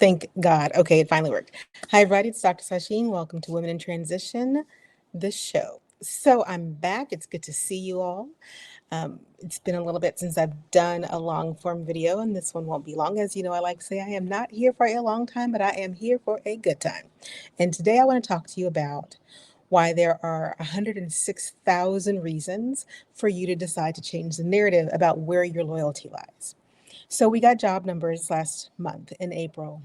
Thank God. Okay, it finally worked. Hi, everybody. It's Dr. Sasheen. Welcome to Women in Transition, the show. So I'm back. It's good to see you all. It's been a little bit since I've done a long form video, and this one won't be long. As you know, I like to say I am not here for a long time, but I am here for a good time. And today I want to talk to you about why there are 106,000 reasons for you to decide to change the narrative about where your loyalty lies. So we got job numbers last month in April.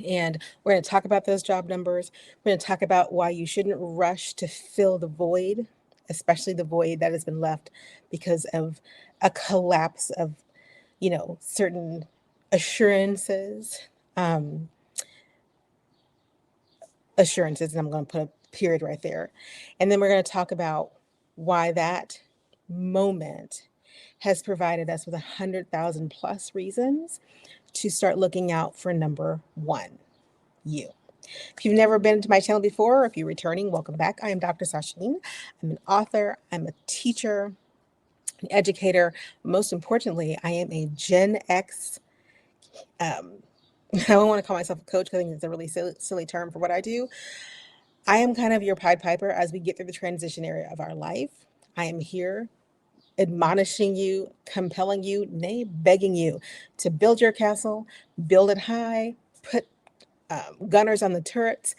And we're going to talk about those job numbers. We're going to talk about why you shouldn't rush to fill the void, especially the void that has been left because of a collapse of, certain assurances. Um, Assurances, and I'm going to put a period right there. And then we're going to talk about why that moment has provided us with 100,000 plus reasons to start looking out for number one, you. If you've never been to my channel before, or if you're returning, welcome back. I am Dr. Sasheen. I'm an author, I'm a teacher, an educator. Most importantly, I am a Gen X. I don't want to call myself a coach because I think it's a really silly term for what I do. I am kind of your Pied Piper as we get through the transition area of our life. I am here admonishing you, compelling you, nay, begging you to build your castle, build it high, put gunners on the turrets,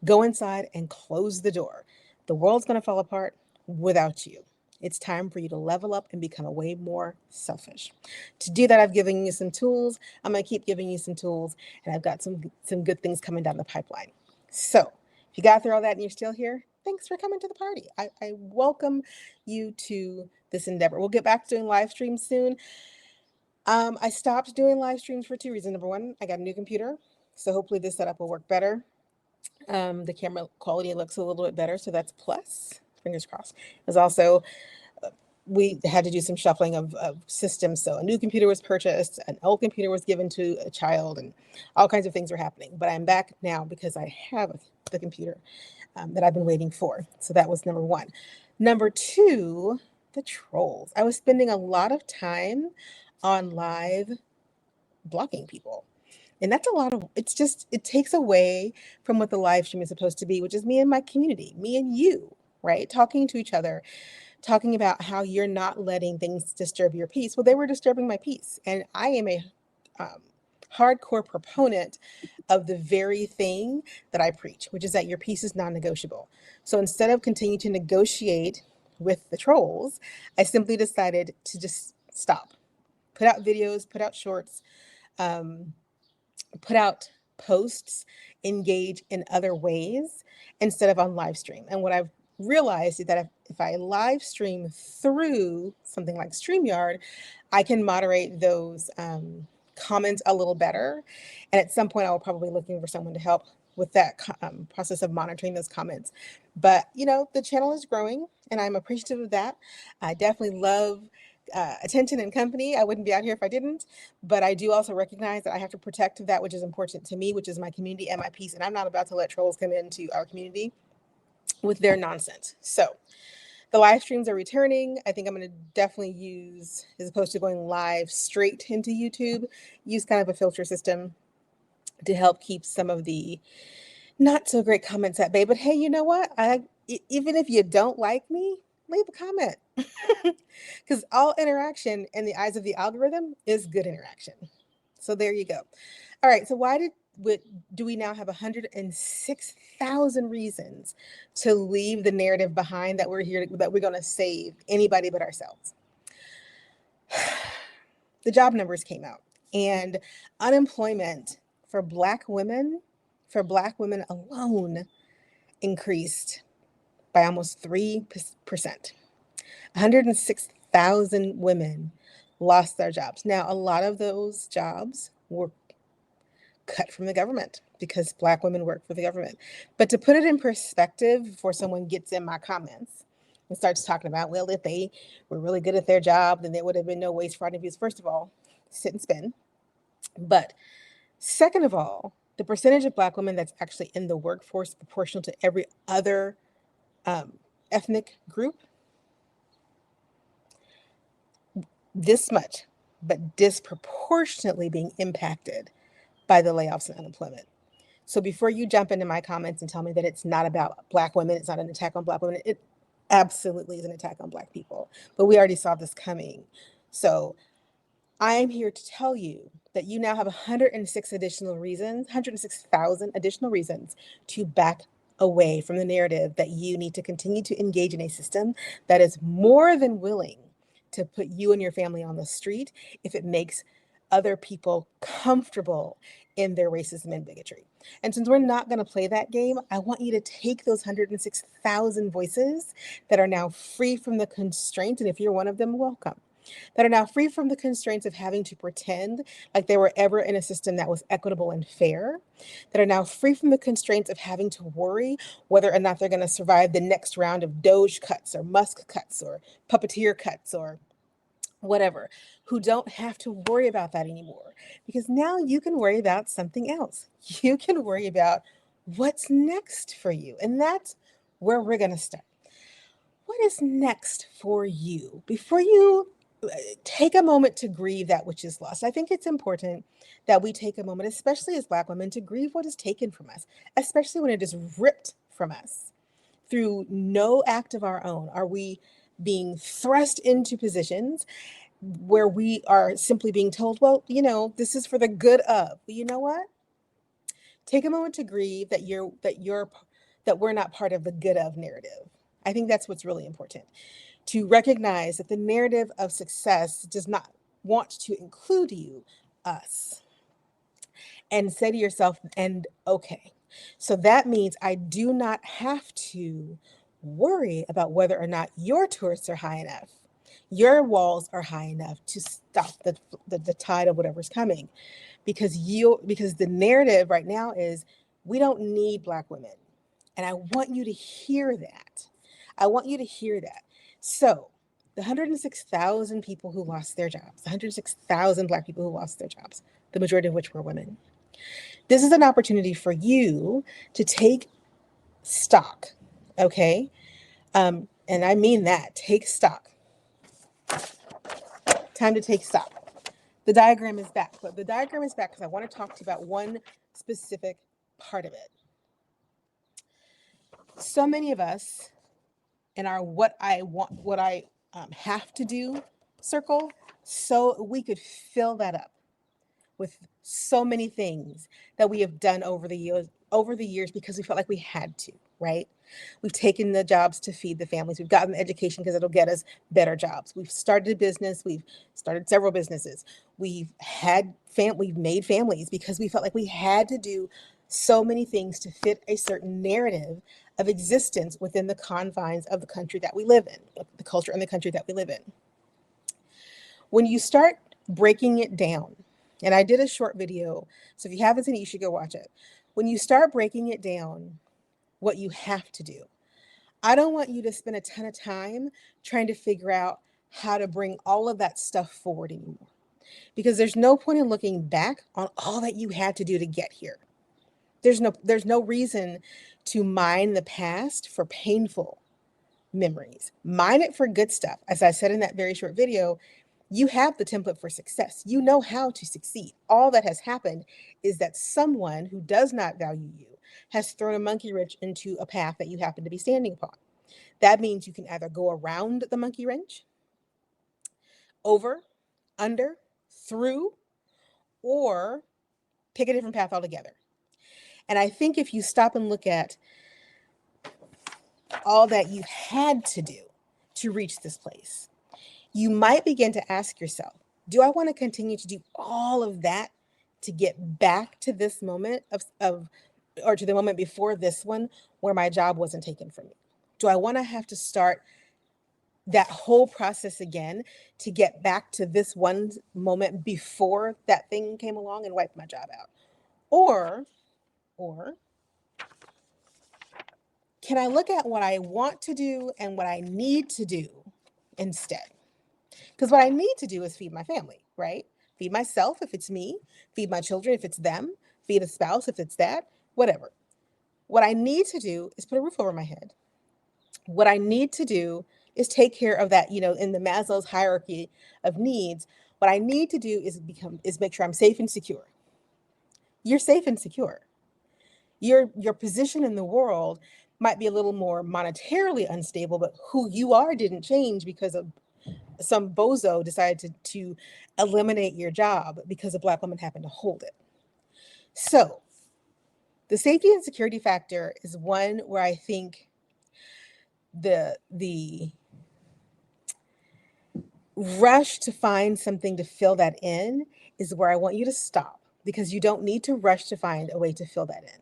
go inside and close the door. The world's going to fall apart without you. It's time for you to level up and become a way more selfish. To do that, I've given you some tools. I'm going to keep giving you some tools, and I've got some good things coming down the pipeline. So if you got through all that and you're still here, thanks for coming to the party. I welcome you to this endeavor. We'll get back to doing live streams soon. I stopped doing live streams for two reasons. Number one, I got a new computer, so hopefully this setup will work better. The camera quality looks a little bit better, so that's plus. Fingers crossed. There's also we had to do some shuffling of systems. So a new computer was purchased, an old computer was given to a child, and all kinds of things were happening. But I'm back now because I have the computer that I've been waiting for. So that was number one. Number two, the trolls. I was spending a lot of time on live blocking people. And that's a lot of, it takes away from what the live stream is supposed to be, which is me and my community, me and you, right? Talking to each other, talking about how you're not letting things disturb your peace. Well, they were disturbing my peace. And I am a hardcore proponent of the very thing that I preach, which is that your peace is non-negotiable. So instead of continuing to negotiate with the trolls, I simply decided to just stop, put out videos, put out shorts, put out posts, engage in other ways instead of on live stream. And what I've realized is that if I live stream through something like StreamYard, I can moderate those comments a little better. And at some point, I will probably be looking for someone to help with that process of monitoring those comments. But, the channel is growing and I'm appreciative of that. I definitely love attention and company. I wouldn't be out here if I didn't, but I do also recognize that I have to protect that which is important to me, which is my community and my peace. And I'm not about to let trolls come into our community with their nonsense. So the live streams are returning. I think I'm going to definitely use, as opposed to going live straight into YouTube, use kind of a filter system to help keep some of the not so great comments at bay. But hey, you know what? Even if you don't like me, leave a comment. Because all interaction in the eyes of the algorithm is good interaction. So there you go. All right. So why do we now have 106,000 reasons to leave the narrative behind that we're here, that we're going to save anybody but ourselves? The job numbers came out, and unemployment for Black women alone increased by almost 3%. 106,000 women lost their jobs. Now, a lot of those jobs were cut from the government because Black women work for the government. But to put it in perspective, before someone gets in my comments and starts talking about, well, if they were really good at their job, then there would have been no waste, fraud, and abuse. First of all, sit and spin. But second of all, the percentage of Black women that's actually in the workforce proportional to every other ethnic group, this much, but disproportionately being impacted by the layoffs and unemployment. So before you jump into my comments and tell me that it's not about Black women, it's not an attack on Black women, it absolutely is an attack on Black people. But we already saw this coming. So I am here to tell you that you now have 106 additional reasons, 106,000 additional reasons to back away from the narrative that you need to continue to engage in a system that is more than willing to put you and your family on the street if it makes other people comfortable in their racism and bigotry. And since we're not going to play that game, I want you to take those 106,000 voices that are now free from the constraints, and if you're one of them, welcome, that are now free from the constraints of having to pretend like they were ever in a system that was equitable and fair, that are now free from the constraints of having to worry whether or not they're going to survive the next round of Doge cuts or Musk cuts or puppeteer cuts or whatever, who don't have to worry about that anymore. Because now you can worry about something else. You can worry about what's next for you. And that's where we're going to start. What is next for you? Before you take a moment to grieve that which is lost, I think it's important that we take a moment, especially as Black women, to grieve what is taken from us, especially when it is ripped from us through no act of our own. Are we being thrust into positions where we are simply being told, well, this is for the good of? But you know what? Take a moment to grieve that we're not part of the good of narrative. I think that's what's really important. To recognize that the narrative of success does not want to include you, us, and say to yourself, and okay, so that means I do not have to worry about whether or not your tourists are high enough, your walls are high enough to stop the tide of whatever's coming, because the narrative right now is we don't need Black women, and I want you to hear that. I want you to hear that. So the 106,000 people who lost their jobs, 106,000 Black people who lost their jobs, the majority of which were women. This is an opportunity for you to take stock, okay? And I mean that, take stock. Time to take stock. The diagram is back, but the diagram is back because I want to talk to you about one specific part of it. So many of us in our what I have to do circle, so we could fill that up with so many things that we have done over the years because we felt like we had to, right? We've taken the jobs to feed the families. We've gotten the education because it'll get us better jobs. We've started a business. We've started several businesses. We've made families because we felt like we had to do so many things to fit a certain narrative of existence within the confines of the country that we live in, the culture and the country that we live in. When you start breaking it down, and I did a short video, so if you haven't seen it, you should go watch it. When you start breaking it down, what you have to do, I don't want you to spend a ton of time trying to figure out how to bring all of that stuff forward anymore, because there's no point in looking back on all that you had to do to get here. There's no reason to mine the past for painful memories. Mine it for good stuff. As I said in that very short video, you have the template for success. You know how to succeed. All that has happened is that someone who does not value you has thrown a monkey wrench into a path that you happen to be standing upon. That means you can either go around the monkey wrench, over, under, through, or pick a different path altogether. And I think if you stop and look at all that you had to do to reach this place, you might begin to ask yourself, do I want to continue to do all of that to get back to this moment or to the moment before this one where my job wasn't taken from me? Do I want to have to start that whole process again to get back to this one moment before that thing came along and wiped my job out? Or can I look at what I want to do and what I need to do instead? Because what I need to do is feed my family, right? Feed myself if it's me, feed my children if it's them, feed a spouse if it's that, whatever. What I need to do is put a roof over my head. What I need to do is take care of that, in the Maslow's hierarchy of needs. What I need to do is make sure I'm safe and secure. you're safe and secure. Your position in the world might be a little more monetarily unstable, but who you are didn't change because of some bozo decided to eliminate your job because a Black woman happened to hold it. So the safety and security factor is one where I think the rush to find something to fill that in is where I want you to stop, because you don't need to rush to find a way to fill that in.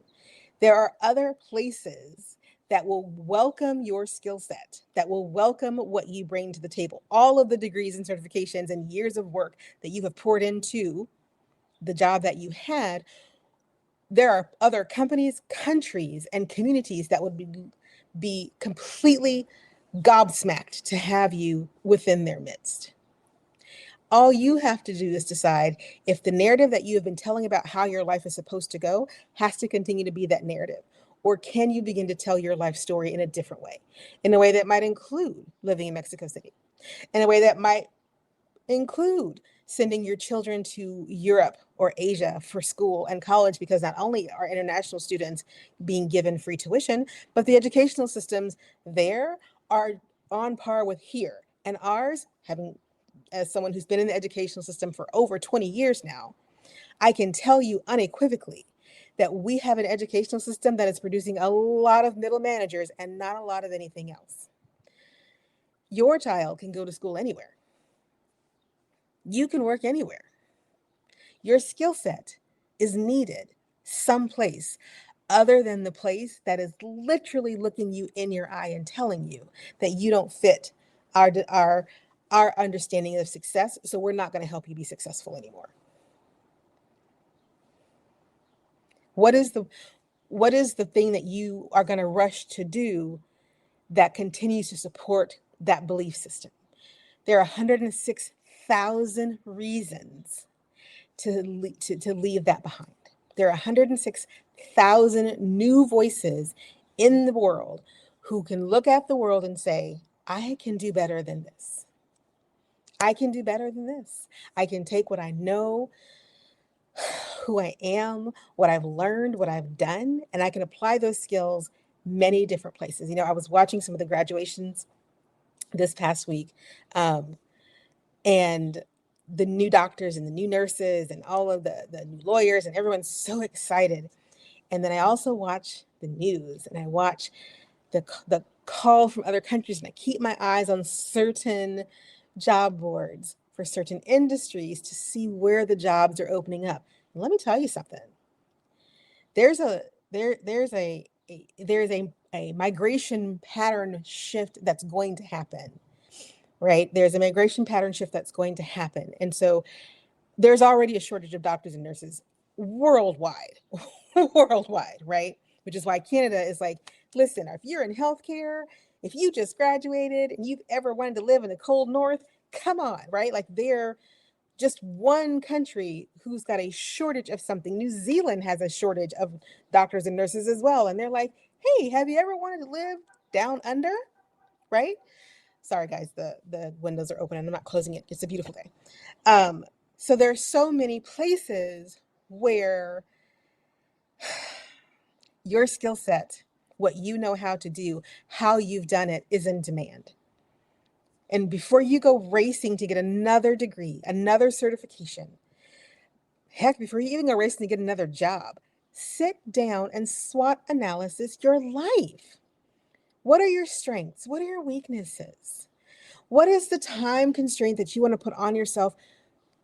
There are other places that will welcome your skill set, that will welcome what you bring to the table, all of the degrees and certifications and years of work that you have poured into the job that you had. There are other companies, countries, and communities that would be completely gobsmacked to have you within their midst. All you have to do is decide if the narrative that you have been telling about how your life is supposed to go has to continue to be that narrative. Or can you begin to tell your life story in a different way, in a way that might include living in Mexico City, in a way that might include sending your children to Europe or Asia for school and college, because not only are international students being given free tuition, but the educational systems there are on par with here. And ours, having as someone who's been in the educational system for over 20 years now, I can tell you unequivocally that we have an educational system that is producing a lot of middle managers and not a lot of anything else. Your child can go to school anywhere. You can work anywhere. Your skill set is needed someplace other than the place that is literally looking you in your eye and telling you that you don't fit our our our understanding of success, so we're not going to help you be successful anymore. What is the thing that you are going to rush to do that continues to support that belief system? There are 106,000 reasons to leave that behind. There are 106,000 new voices in the world who can look at the world and say, I can do better than this. I can do better than this. I can take what I know, who I am, what I've learned, what I've done, and I can apply those skills many different places. I was watching some of the graduations this past week, and the new doctors and the new nurses and all of the new lawyers, and everyone's so excited. And then I also watch the news and I watch the call from other countries, and I keep my eyes on certain job boards for certain industries to see where the jobs are opening up. And let me tell you something. There's a there's a migration pattern shift that's going to happen, right? There's a migration pattern shift that's going to happen. And so there's already a shortage of doctors and nurses worldwide, worldwide, right? Which is why Canada is like, listen, if you're in healthcare, if you just graduated and you've ever wanted to live in the cold north, come on, right? Like they're just one country who's got a shortage of something. New Zealand has a shortage of doctors and nurses as well. And they're like, hey, have you ever wanted to live down under? Right? Sorry, guys, the windows are open and I'm not closing it. It's a beautiful day. Um, so there's so many places where your skill set, what you know how to do, how you've done it is in demand. And before you go racing to get another degree, another certification, heck, before you even go racing to get another job, sit down and SWOT analysis your life. What are your strengths? What are your weaknesses? What is the time constraint that you want to put on yourself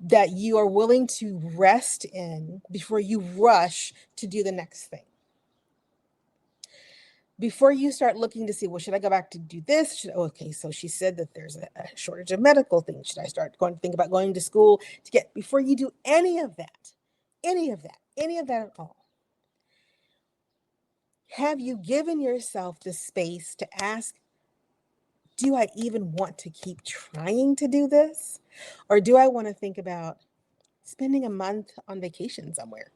that you are willing to rest in before you rush to do the next thing? Before you start looking to see, well, should I go back to do this? Okay, so she said that there's a shortage of medical things. Should I start going to think about going to school to get, before you do any of that, any of that at all? Have you given yourself the space to ask, do I even want to keep trying to do this? Or do I want to think about spending a month on vacation somewhere?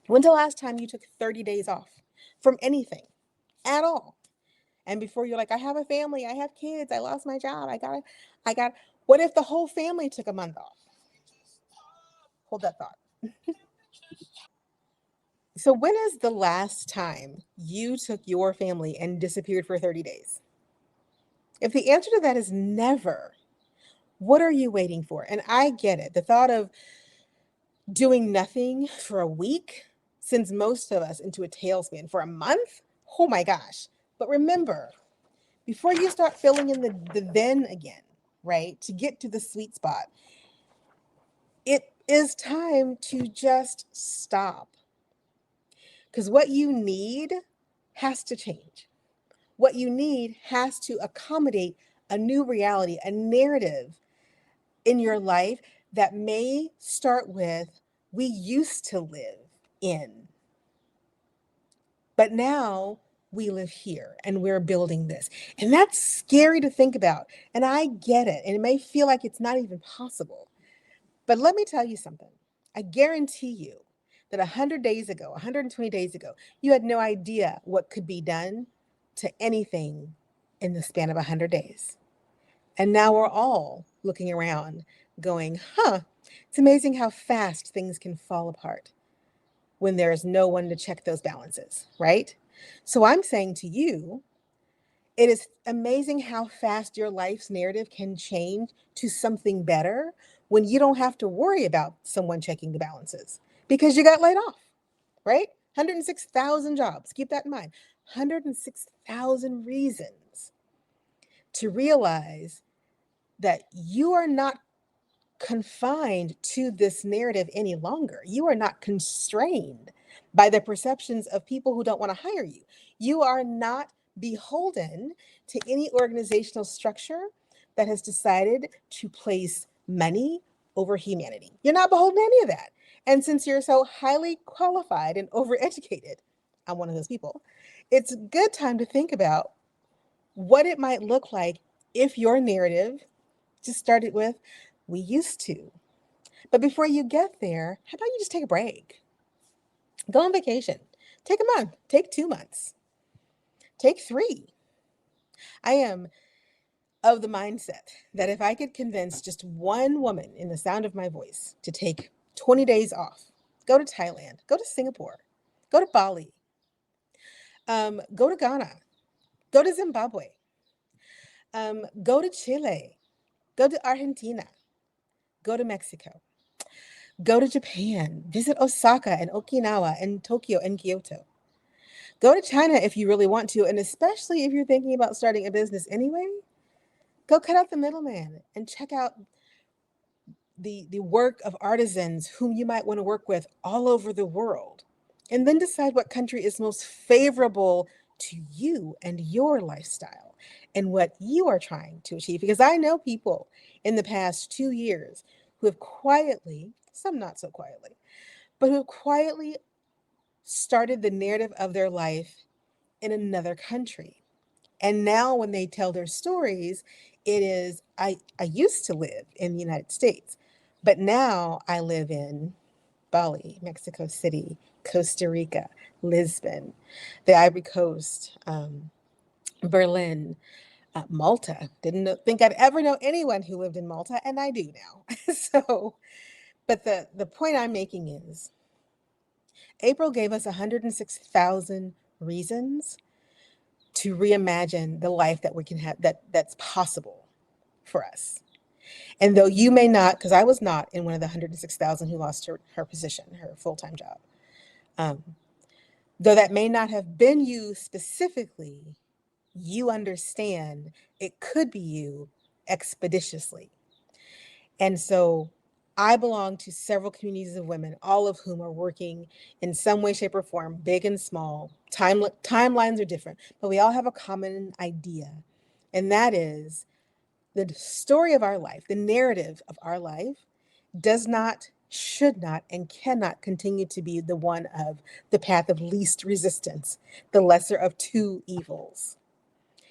When's the last time you took 30 days off from anything at all? And before you're like, I have a family, I have kids, I lost my job, what if the whole family took a month off? Hold that thought. So when is the last time you took your family and disappeared for 30 days? If the answer to that is never, what are you waiting for? And I get it. The thought of doing nothing for a week sends most of us into a tailspin. For a month? Oh my gosh. But remember, before you start filling in the then again, right, to get to the sweet spot, it is time to just stop. Because what you need has to change. What you need has to accommodate a new reality, a narrative in your life that may start with, we used to live in, but now we live here and we're building this. And that's scary to think about. And I get it. And it may feel like it's not even possible. But let me tell you something. I guarantee you that 100 days ago, 120 days ago, you had no idea what could be done to anything in the span of 100 days. And now we're all looking around going, it's amazing how fast things can fall apart when there's no one to check those balances, right? So I'm saying to you, it is amazing how fast your life's narrative can change to something better when you don't have to worry about someone checking the balances because you got laid off, right? 106,000 jobs. Keep that in mind. 106,000 reasons to realize that you are not confined to this narrative any longer. You are not constrained by the perceptions of people who don't want to hire you. You are not beholden to any organizational structure that has decided to place money over humanity. You're not beholden to any of that. And since you're so highly qualified and overeducated, I'm one of those people, it's a good time to think about what it might look like if your narrative just started with, we used to. But before you get there, how about you just take a break? Go on vacation. Take a month, take 2 months, take 3. I am of the mindset that if I could convince just one woman in the sound of my voice to take 20 days off, go to Thailand, go to Singapore, go to Bali, go to Ghana, go to Zimbabwe, go to Chile, go to Argentina, go to Mexico, go to Japan, visit Osaka and Okinawa and Tokyo and Kyoto. Go to China if you really want to, and especially if you're thinking about starting a business anyway, go cut out the middleman and check out the work of artisans whom you might want to work with all over the world. And then decide what country is most favorable to you and your lifestyle and what you are trying to achieve. Because I know people in the past 2 years who have quietly, some not so quietly, but who have quietly started the narrative of their life in another country. And now when they tell their stories, it is, I used to live in the United States, but now I live in Bali, Mexico City, Costa Rica, Lisbon, the Ivory Coast, Berlin, Malta. Didn't think I'd ever know anyone who lived in Malta, and I do now. So, but the point I'm making is April gave us 106,000 reasons to reimagine the life that we can have, that's possible for us. And though you may not, because I was not in one of the 106,000 who lost her position, her full-time job, um, though that may not have been you specifically, you understand it could be you expeditiously. And so I belong to several communities of women, all of whom are working in some way, shape, or form, big and small. Timelines are different, but we all have a common idea. And that is the story of our life, the narrative of our life does not, should not, and cannot continue to be the one of the path of least resistance, the lesser of two evils.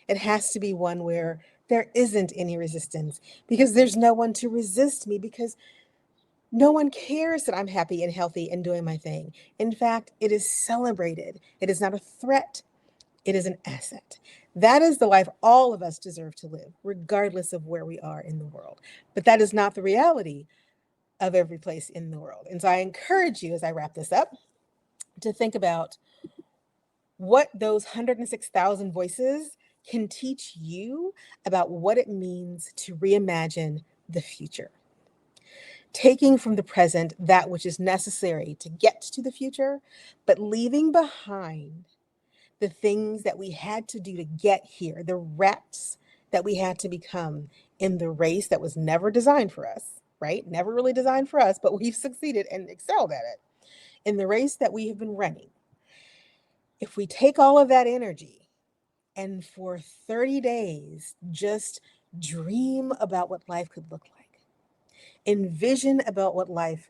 It has to be one where there isn't any resistance because there's no one to resist me because no one cares that I'm happy and healthy and doing my thing. In fact, it is celebrated. It is not a threat. It is an asset. That is the life all of us deserve to live, regardless of where we are in the world. But that is not the reality of every place in the world. And so I encourage you, as I wrap this up, to think about what those 106,000 voices can teach you about what it means to reimagine the future. Taking from the present that which is necessary to get to the future, but leaving behind the things that we had to do to get here, the reps that we had to become in the race that was never designed for us, right? Never really designed for us, but we've succeeded and excelled at it. In the race that we have been running, if we take all of that energy and for 30 days just dream about what life could look like, envision about what life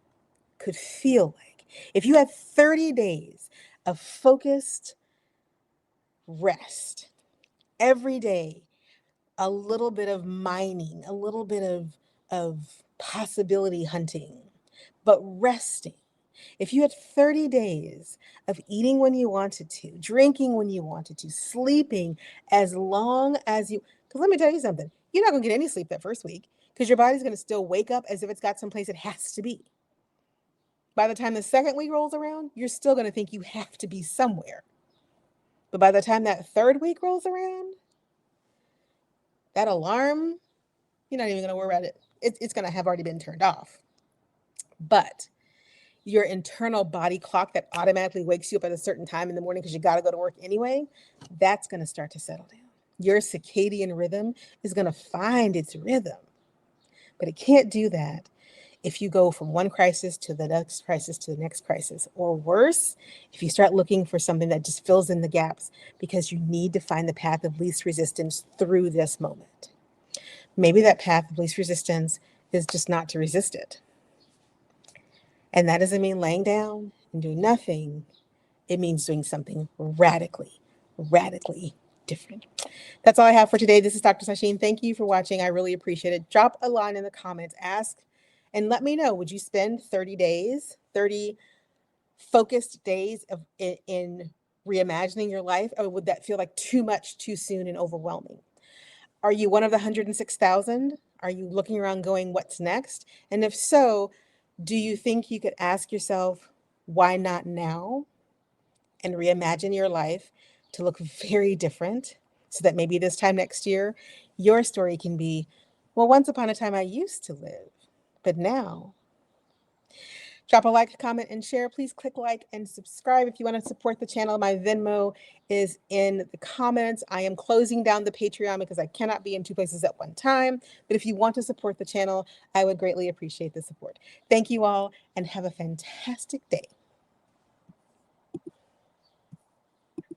could feel like. If you had 30 days of focused rest, every day, a little bit of mining, a little bit of possibility hunting, but resting. If you had 30 days of eating when you wanted to, drinking when you wanted to, sleeping as long as you, because let me tell you something, you're not going to get any sleep that first week because your body's going to still wake up as if it's got someplace it has to be. By the time the second week rolls around, you're still going to think you have to be somewhere. But by the time that third week rolls around, that alarm, you're not even going to worry about it. It's going to have already been turned off. But your internal body clock that automatically wakes you up at a certain time in the morning because you got to go to work anyway, that's going to start to settle down. Your circadian rhythm is going to find its rhythm. But it can't do that if you go from one crisis to the next crisis to the next crisis, or worse, if you start looking for something that just fills in the gaps because you need to find the path of least resistance through this moment. Maybe that path of least resistance is just not to resist it. And that doesn't mean laying down and doing nothing. It means doing something radically different. That's all I have for today. This is Dr. Sasheen. Thank you for watching. I really appreciate it. Drop a line in the comments. Ask and let me know, would you spend 30 days, 30 focused days in reimagining your life? Or would that feel like too much, too soon, and overwhelming? Are you one of the 106,000? Are you looking around going, what's next? And if so, do you think you could ask yourself, why not now? And reimagine your life to look very different so that maybe this time next year, your story can be, well, once upon a time I used to live, but now. Drop a like, comment, and share. Please click like and subscribe if you want to support the channel. My Venmo is in the comments. I am closing down the Patreon because I cannot be in two places at one time. But if you want to support the channel, I would greatly appreciate the support. Thank you all and have a fantastic day.